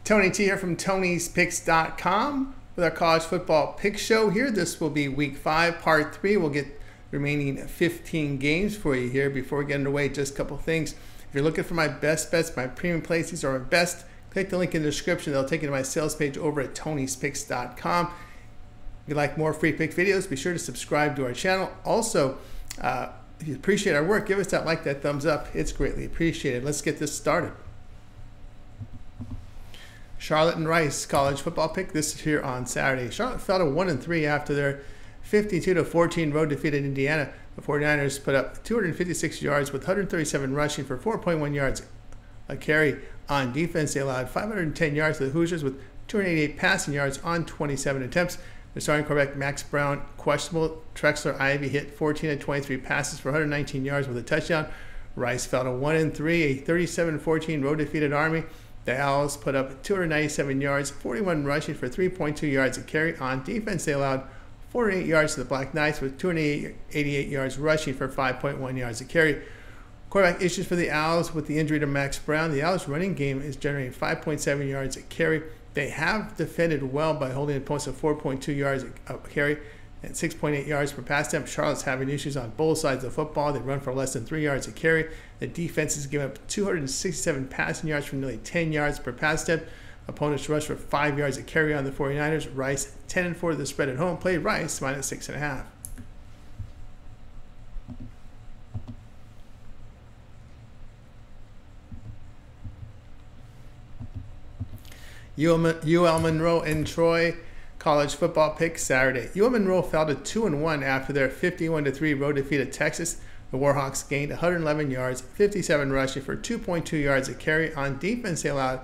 Tony T here from Tony'sPicks.com with our college football pick show here. This will be week 5, part 3. We'll get the remaining 15 games for you here. Before we get underway, just a couple things. If you're looking for my best bets, my premium plays, these are my best. Click the link in the description. They'll take you to my sales page over at Tony'sPicks.com. If you like more free pick videos, be sure to subscribe to our channel. Also, if you appreciate our work, give us that like, that thumbs up. It's greatly appreciated. Let's get this started. Charlotte and Rice college football pick. This is here on Saturday. Charlotte fell to 1-3 after their 52-14 road defeat at Indiana. The 49ers put up 256 yards with 137 rushing for 4.1 yards a carry. On defense, they allowed 510 yards to the Hoosiers with 288 passing yards on 27 attempts. The starting quarterback, Max Brown, questionable. Trexler Ivy hit 14 of 23 passes for 119 yards with a touchdown. Rice fell to 1-3, a 37-14 road defeat at Army. The Owls put up 297 yards, 41 rushing for 3.2 yards a carry. On defense, they allowed 48 yards to the Black Knights with 288 yards rushing for 5.1 yards a carry. Quarterback issues for the Owls with the injury to Max Brown. The Owls' running game is generating 5.7 yards a carry. They have defended well by holding opponents to 4.2 yards a carry and 6.8 yards per pass attempt. Charlotte's having issues on both sides of the football. They run for less than 3 yards a carry. The defense has given up 267 passing yards for nearly 10 yards per pass attempt. Opponents rush for 5 yards a carry on the 49ers. Rice 10-4 to the spread at home. Play Rice minus 6.5. UL Monroe and Troy college football pick Saturday. UL Monroe fell to 2-1 after their 51-3 road defeat at Texas. The Warhawks gained 111 yards, 57 rushing for 2.2 yards a carry. On defense, they allowed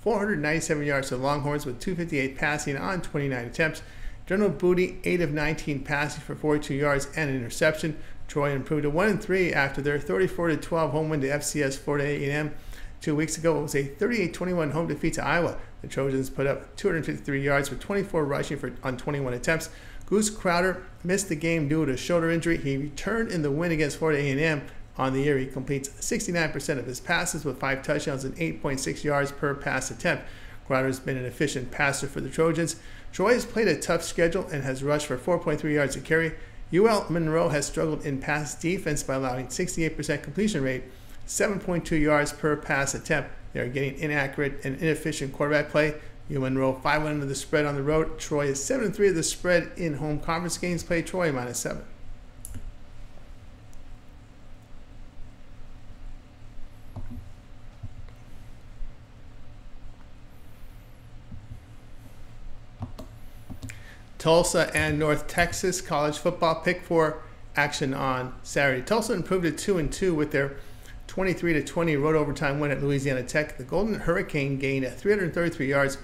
497 yards to the Longhorns with 258 passing on 29 attempts. General Booty 8 of 19 passing for 42 yards and an interception. Troy improved to 1-3 after their 34-12 home win to FCS Florida A&M. 2 weeks ago, it was a 38-21 home defeat to Iowa. The Trojans put up 253 yards with 24 rushing on 21 attempts. Goose Crowder missed the game due to a shoulder injury. He returned in the win against Florida A&M. On the year, he completes 69% of his passes with 5 touchdowns and 8.6 yards per pass attempt. Crowder has been an efficient passer for the Trojans. Troy has played a tough schedule and has rushed for 4.3 yards a carry. UL Monroe has struggled in pass defense by allowing 68% completion rate, 7.2 yards per pass attempt. They are getting inaccurate and inefficient quarterback play. UL Monroe 5-1 to the spread on the road. Troy is 7-3 of the spread in home conference games. Play Troy minus 7. Tulsa and North Texas college football pick for action on Saturday. Tulsa improved to 2-2 with their 23-20 road overtime win at Louisiana Tech. The Golden Hurricane gained 333 yards,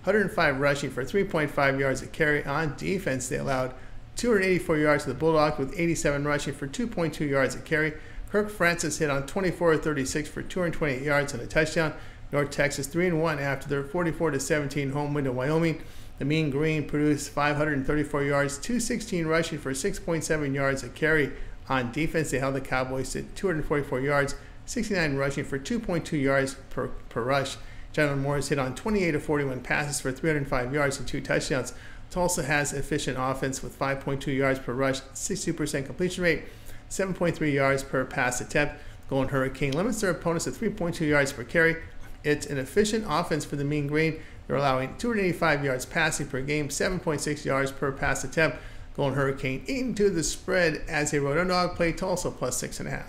105 rushing for 3.5 yards a carry. On defense, they allowed 284 yards to the Bulldogs with 87 rushing for 2.2 yards a carry. Kirk Francis hit on 24-36 for 228 yards and a touchdown. North Texas 3-1 after their 44-17 home win to Wyoming. The Mean Green produced 534 yards, 216 rushing for 6.7 yards a carry. On defense, they held the Cowboys to 244 yards, 69 rushing for 2.2 yards per rush. Jalen Morris hit on 28 of 41 passes for 305 yards and 2 touchdowns. Tulsa has efficient offense with 5.2 yards per rush, 62% completion rate, 7.3 yards per pass attempt. Golden Hurricane limits their opponents to 3.2 yards per carry. It's an efficient offense for the Mean Green. They're allowing 285 yards passing per game, 7.6 yards per pass attempt. Golden Hurricane eating to the spread as a road underdog. Play Tulsa plus 6.5.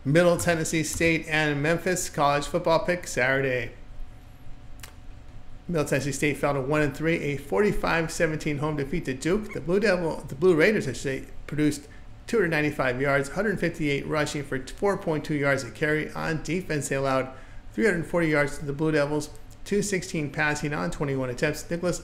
Middle Tennessee State and Memphis college football pick Saturday. Middle Tennessee State fell to 1-3, a 45-17 home defeat to Duke. The Blue Raiders, produced 295 yards, 158 rushing for 4.2 yards a carry. On defense, they allowed 340 yards to the Blue Devils, 216 passing on 21 attempts. Nicholas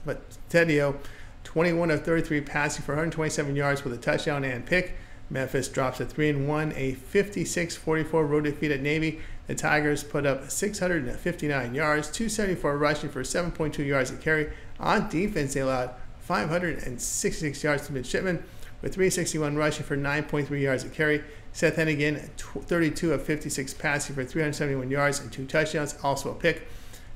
Batedio, 21 of 33 passing for 127 yards with a touchdown and pick. Memphis drops to 3-1, a 56-44 road defeat at Navy. The Tigers put up 659 yards, 274 rushing for 7.2 yards a carry. On defense, they allowed 566 yards to midshipmen, with 361 rushing for 9.3 yards a carry. Seth Hennigan, 32 of 56 passing for 371 yards and 2 touchdowns, also a pick.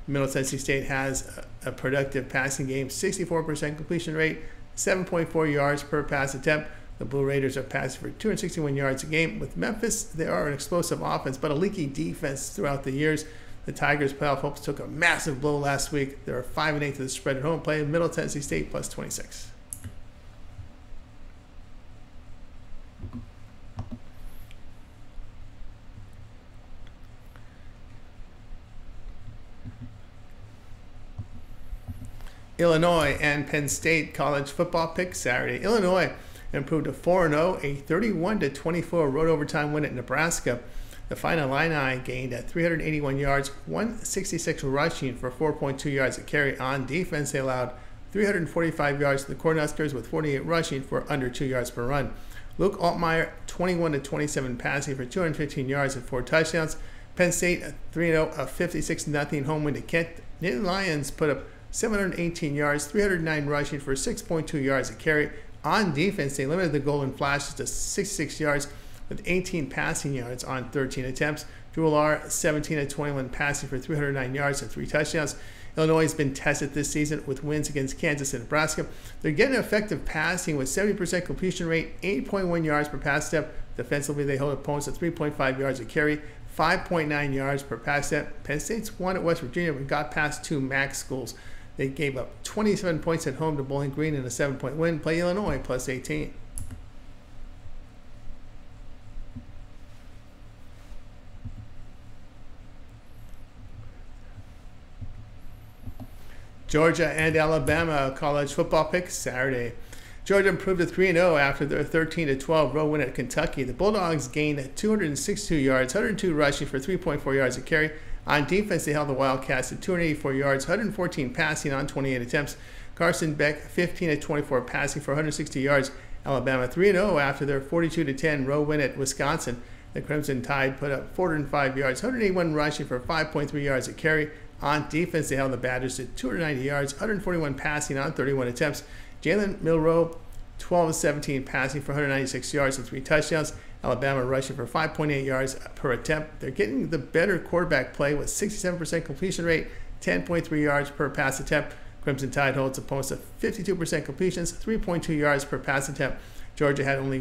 Middle Tennessee State has a productive passing game, 64% completion rate, 7.4 yards per pass attempt. The Blue Raiders are passing for 261 yards a game. With Memphis, they are an explosive offense, but a leaky defense throughout the years. The Tigers' playoff hopes took a massive blow last week. They are 5-8 to the spread at home, playing Middle Tennessee State plus 26. Illinois and Penn State college football pick Saturday. Illinois improved to 4-0, a 31-24 road overtime win at Nebraska. The final Illini gained at 381 yards, 166 rushing for 4.2 yards a carry. On defense, they allowed 345 yards to the Cornhuskers with 48 rushing for under 2 yards per run. Luke Altmaier, 21-27 passing for 215 yards and 4 touchdowns. Penn State, 3-0, a 56-0 home win to Kent. Nittany Lions put up 718 yards, 309 rushing for 6.2 yards a carry. On defense, they limited the Golden Flashes to 66 yards with 18 passing yards on 13 attempts. Drew Lar, 17-21 passing for 309 yards and 3 touchdowns. Illinois has been tested this season with wins against Kansas and Nebraska. They're getting effective passing with 70% completion rate, 8.1 yards per pass step. Defensively, they hold opponents at 3.5 yards a carry, 5.9 yards per pass step. Penn State's won at West Virginia but got past 2 MAC schools. They gave up 27 points at home to Bowling Green in a 7-point win. Play Illinois plus 18. Georgia and Alabama college football pick Saturday. Georgia improved to 3-0 after their 13-12 road win at Kentucky. The Bulldogs gained 262 yards, 102 rushing for 3.4 yards a carry. On defense, they held the Wildcats to 284 yards, 114 passing on 28 attempts. Carson Beck, 15-24 passing for 160 yards. Alabama 3-0 after their 42-10 road win at Wisconsin. The Crimson Tide put up 405 yards, 181 rushing for 5.3 yards a carry. On defense, they held the Badgers to 290 yards, 141 passing on 31 attempts. Jalen Milroe, 12-17 passing for 196 yards and 3 touchdowns. Alabama rushing for 5.8 yards per attempt. They're getting the better quarterback play with 67% completion rate, 10.3 yards per pass attempt. Crimson Tide holds opponents to 52% completions, 3.2 yards per pass attempt. Georgia had only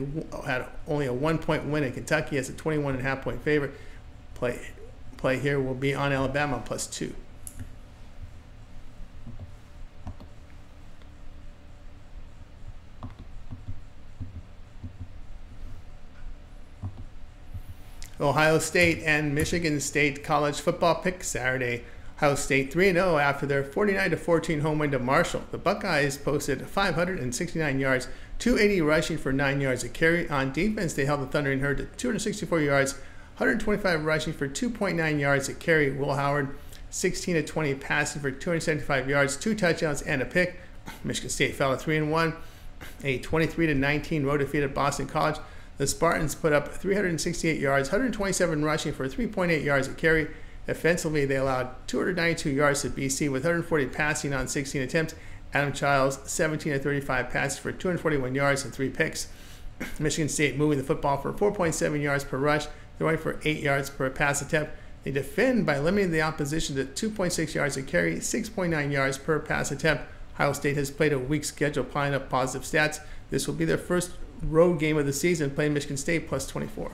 a 1-point win at Kentucky as a 21.5-point favorite. Play here will be on Alabama plus 2. Ohio State and Michigan State college football pick Saturday. Ohio State 3-0 after their 49-14 home win to Marshall. The Buckeyes posted 569 yards, 280 rushing for 9 yards a carry. On defense, they held the Thundering Herd to 264 yards, 125 rushing for 2.9 yards a carry. Will Howard, 16-20 passing for 275 yards, 2 touchdowns and a pick. Michigan State fell to 3-1, a 23-19 road defeat at Boston College. The Spartans put up 368 yards, 127 rushing for 3.8 yards a carry. Offensively, they allowed 292 yards to BC with 140 passing on 16 attempts. Adam Childs, 17-35 passes for 241 yards and 3 picks. Michigan State moving the football for 4.7 yards per rush, throwing for 8 yards per pass attempt. They defend by limiting the opposition to 2.6 yards a carry, 6.9 yards per pass attempt. Ohio State has played a weak schedule, piling up positive stats. This will be their first road game of the season, playing Michigan State plus 24.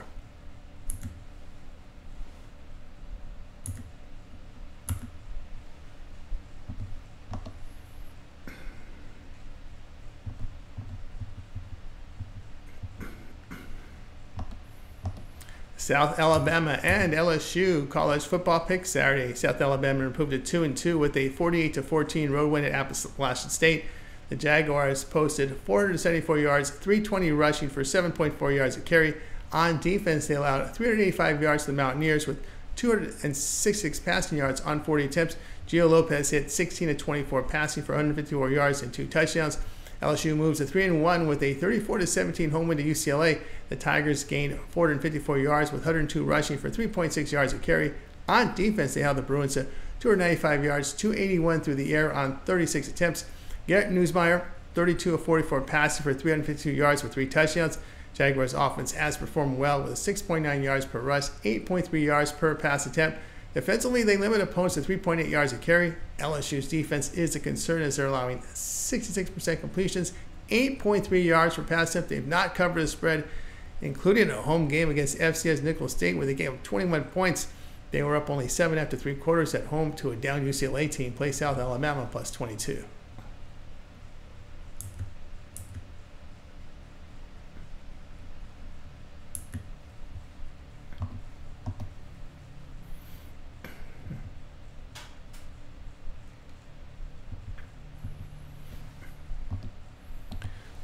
South Alabama and LSU college football pick Saturday. South Alabama improved to 2-2 with a 48-14 road win at Appalachian State. The Jaguars posted 474 yards, 320 rushing for 7.4 yards a carry. On defense, they allowed 385 yards to the Mountaineers with 266 passing yards on 40 attempts. Gio Lopez hit 16-24 passing for 154 yards and 2 touchdowns. LSU moves to 3-1 with a 34-17 home win to UCLA. The Tigers gained 454 yards with 102 rushing for 3.6 yards a carry. On defense, they held the Bruins to 295 yards, 281 through the air on 36 attempts. Garrett Nussmeier, 32 of 44 passing for 352 yards with 3 touchdowns. Jaguars offense has performed well with 6.9 yards per rush, 8.3 yards per pass attempt. Defensively, they limit opponents to 3.8 yards a carry. LSU's defense is a concern as they're allowing 66% completions, 8.3 yards per pass attempt. They've not covered the spread, including a home game against FCS Nicholls State where they gave up 21 points. They were up only 7 after 3 quarters at home to a down UCLA team. Play South Alabama plus 22.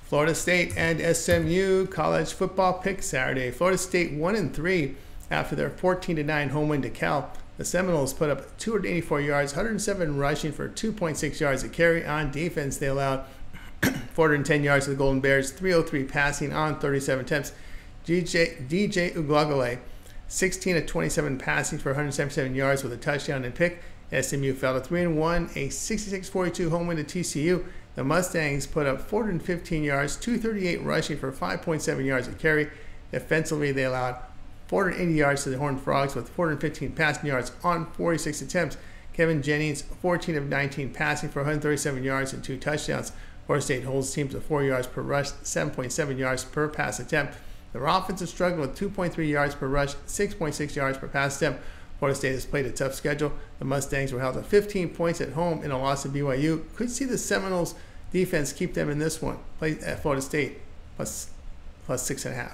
Florida State and SMU college football pick Saturday. Florida State 1-3 after their 14-9 home win to Cal. The Seminoles put up 284 yards, 107 rushing for 2.6 yards a carry. On defense, they allowed 410 yards to the Golden Bears, 303 passing on 37 attempts. DJ Uguagale, 16 of 27 passing for 177 yards with a touchdown and pick. SMU fell to 3-1, a 66-42 home win to TCU. The Mustangs put up 415 yards, 238 rushing for 5.7 yards a carry. Defensively, they allowed 480 yards to the Horned Frogs with 415 passing yards on 46 attempts. Kevin Jennings, 14 of 19 passing for 137 yards and 2 touchdowns. Florida State holds teams to 4 yards per rush, 7.7 yards per pass attempt. Their offense is struggling with 2.3 yards per rush, 6.6 yards per pass attempt. Florida State has played a tough schedule. The Mustangs were held to 15 points at home in a loss to BYU. Could see the Seminoles defense keep them in this one. Play at Florida State plus 6.5.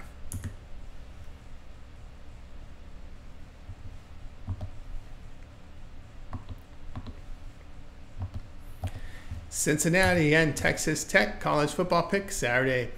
Cincinnati and Texas Tech college football pick Saturday.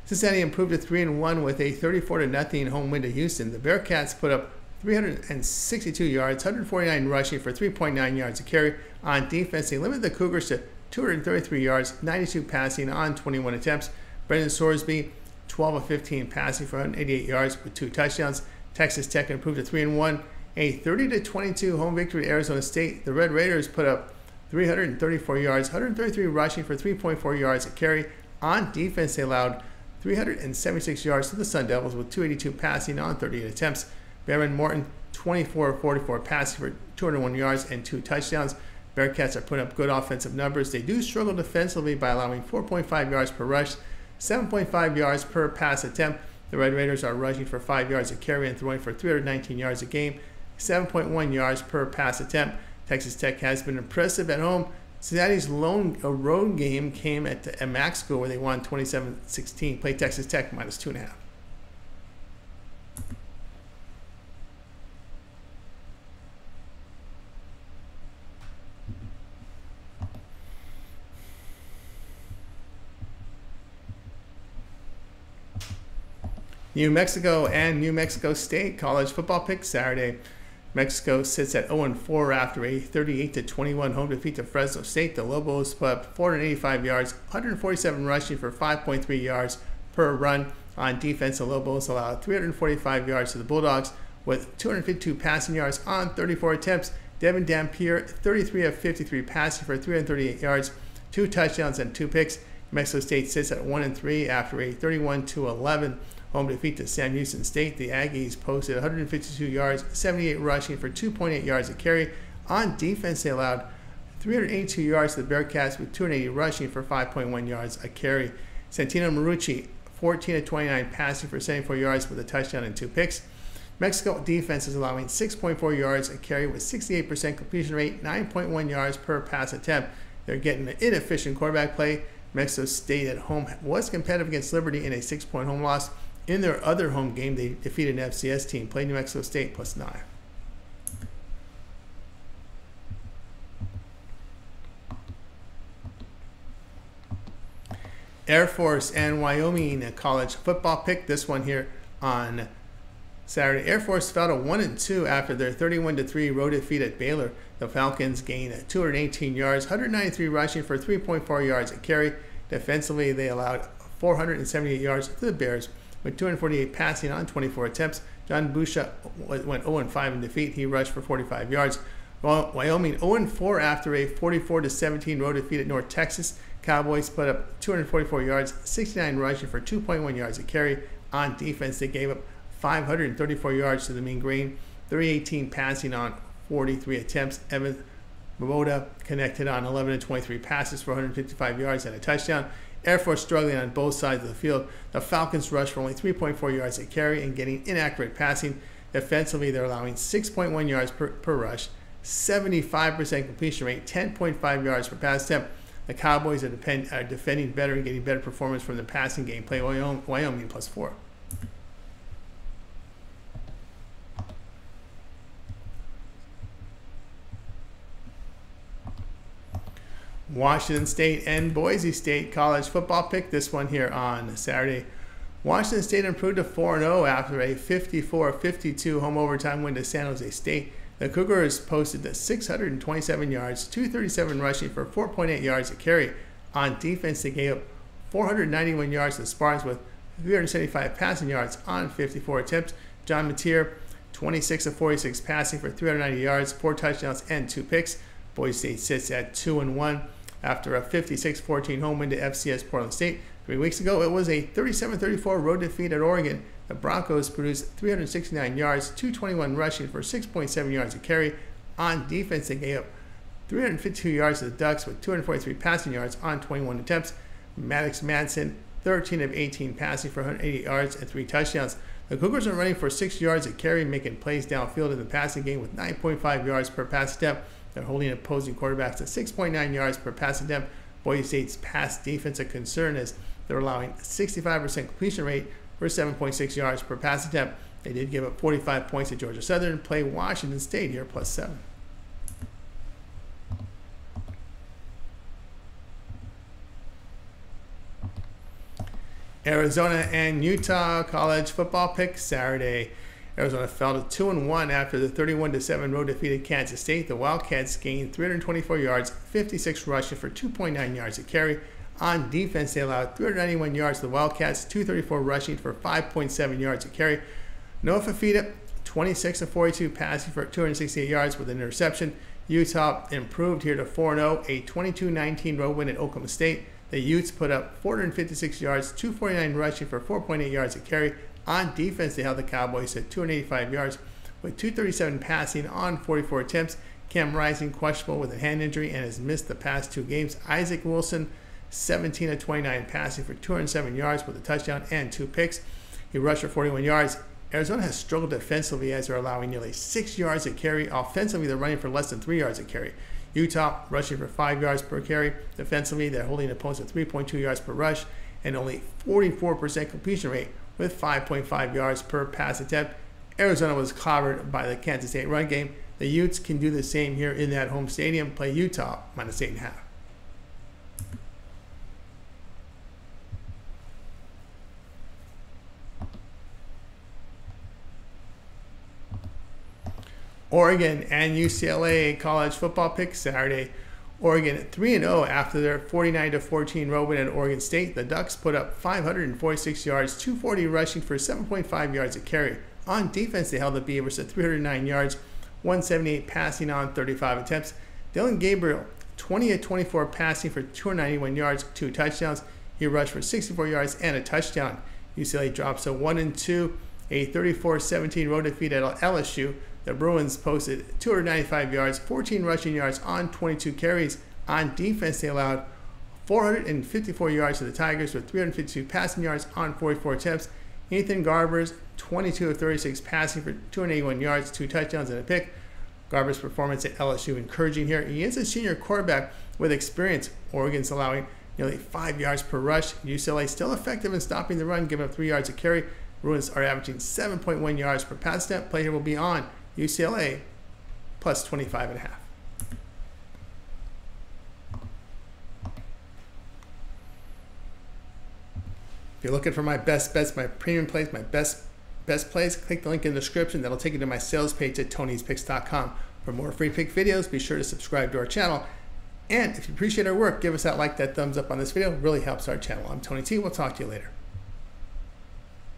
Cincinnati improved to 3-1 with a 34-0 home win to Houston. The Bearcats put up 362 yards, 149 rushing for 3.9 yards a carry. On defense, they limited the Cougars to 233 yards, 92 passing on 21 attempts. Brendan Sorsby, 12 of 15 passing for 188 yards with 2 touchdowns. Texas Tech improved to 3-1, a 30-22 home victory at Arizona State. The Red Raiders put up 334 yards, 133 rushing for 3.4 yards a carry. On defense, they allowed 376 yards to the Sun Devils with 282 passing on 38 attempts. Baron Morton, 24 of 44 passing for 201 yards and 2 touchdowns. Bearcats are putting up good offensive numbers. They do struggle defensively by allowing 4.5 yards per rush, 7.5 yards per pass attempt. The Red Raiders are rushing for 5 yards a carry and throwing for 319 yards a game, 7.1 yards per pass attempt. Texas Tech has been impressive at home. Cincinnati's lone road game came at Max School where they won 27-16. Play Texas Tech minus 2.5. New Mexico and New Mexico State college football pick Saturday. Mexico sits at 0-4 after a 38-21 home defeat to Fresno State. The Lobos put up 485 yards, 147 rushing for 5.3 yards per run. On defense, the Lobos allowed 345 yards to the Bulldogs with 252 passing yards on 34 attempts. Devin Dampier, 33 of 53 passing for 338 yards, 2 touchdowns and 2 picks. Mexico State sits at 1-3 after a 31-11 home defeat to Sam Houston State. The Aggies posted 152 yards, 78 rushing for 2.8 yards a carry. On defense, they allowed 382 yards to the Bearcats with 280 rushing for 5.1 yards a carry. Santino Marucci, 14 of 29 passing for 74 yards with a touchdown and 2 picks. Mexico defense is allowing 6.4 yards a carry with 68% completion rate, 9.1 yards per pass attempt. They're getting an inefficient quarterback play. Mexico State at home was competitive against Liberty in a 6-point home loss. In their other home game, they defeated an FCS team. Played New Mexico State plus 9. Air Force and Wyoming college football pick. This one here on Saturday. Air Force fell to 1-2 after their 31-3 road defeat at Baylor. The Falcons gained 218 yards, 193 rushing for 3.4 yards a carry. Defensively, they allowed 478 yards to the Bears with 248 passing on 24 attempts. John Busha went 0-5 in defeat. He rushed for 45 yards. Wyoming 0-4 after a 44-17 road defeat at North Texas. Cowboys put up 244 yards, 69 rushing for 2.1 yards a carry. On defense, they gave up 534 yards to the Mean Green, 318 passing on 43 attempts. Evan Momoda connected on 11 of 23 passes for 155 yards and a touchdown. Air Force struggling on both sides of the field. The Falcons rushed for only 3.4 yards a carry and getting inaccurate passing. Defensively, they're allowing 6.1 yards per rush, 75% completion rate, 10.5 yards per pass attempt. The Cowboys are defending better and getting better performance from the passing game. Play Wyoming +4. Washington State and Boise State college football pick. This one here on Saturday. Washington State improved to 4-0 after a 54-52 home overtime win to San Jose State. The Cougars posted the 627 yards, 237 rushing for 4.8 yards a carry. On defense, they gave up 491 yards to the Spartans with 375 passing yards on 54 attempts. John Mateer, 26 of 46 passing for 390 yards, 4 touchdowns, and 2 picks. Boise State sits at 2-1 after a 56-14 home win to FCS Portland State. 3 weeks ago, it was a 37-34 road defeat at Oregon. The Broncos produced 369 yards, 221 rushing for 6.7 yards a carry. On defense, they gave up 352 yards to the Ducks with 243 passing yards on 21 attempts. Maddox Madsen, 13 of 18 passing for 180 yards and 3 touchdowns. The Cougars are running for 6 yards a carry, making plays downfield in the passing game with 9.5 yards per pass attempt. They're holding opposing quarterbacks to 6.9 yards per pass attempt. Boise State's pass defense a concern as they're allowing 65% completion rate for 7.6 yards per pass attempt. They did give up 45 points to Georgia Southern. Play Washington State here +7. Arizona and Utah college football pick Saturday. Arizona fell to 2-1 after the 31-7 road defeat at Kansas State. The Wildcats gained 324 yards, 56 rushing for 2.9 yards a carry. On defense, they allowed 391 yards to the Wildcats, 234 rushing for 5.7 yards a carry. Noah Fafita, 26 of 42 passing for 268 yards with an interception. Utah improved here to 4-0, a 22-19 road win at Oklahoma State. The Utes put up 456 yards, 249 rushing for 4.8 yards a carry. On defense, they held the Cowboys at 285 yards with 237 passing on 44 attempts. Cam Rising questionable with a hand injury and has missed the past 2 games. Isaac Wilson, 17 of 29 passing for 207 yards with a touchdown and 2 picks. He rushed for 41 yards. Arizona has struggled defensively as they're allowing nearly 6 yards a carry. Offensively, they're running for less than 3 yards a carry. Utah rushing for 5 yards per carry. Defensively, they're holding opponents at 3.2 yards per rush and only 44% completion rate with 5.5 yards per pass attempt. Arizona was clobbered by the Kansas State run game. The Utes can do the same here in that home stadium. Play Utah -8.5. Oregon and UCLA college football pick Saturday. Oregon at 3-0 after their 49-14 road win at Oregon State. The Ducks put up 546 yards, 240 rushing for 7.5 yards a carry. On defense, they held the Beavers at 309 yards, 178 passing on 35 attempts. Dylan Gabriel, 20 of 24 passing for 291 yards, 2 touchdowns. He rushed for 64 yards and a touchdown. UCLA drops a 1-2, a 34-17 road defeat at LSU. The Bruins posted 295 yards, 14 rushing yards on 22 carries. On defense, they allowed 454 yards to the Tigers with 352 passing yards on 44 attempts. Ethan Garber's 22 of 36 passing for 281 yards, 2 touchdowns, and a pick. Garber's performance at LSU encouraging here. He is a senior quarterback with experience. Oregon's allowing nearly 5 yards per rush. UCLA still effective in stopping the run, giving up 3 yards a carry. Bruins are averaging 7.1 yards per pass attempt. Play here will be on UCLA +25.5. If you're looking for my best bets, my premium plays, my best plays, click the link in the description. That'll take you to my sales page at Tony'sPicks.com. For more free pick videos, be sure to subscribe to our channel. And if you appreciate our work, give us that like, that thumbs up on this video. It really helps our channel. I'm Tony T. We'll talk to you later.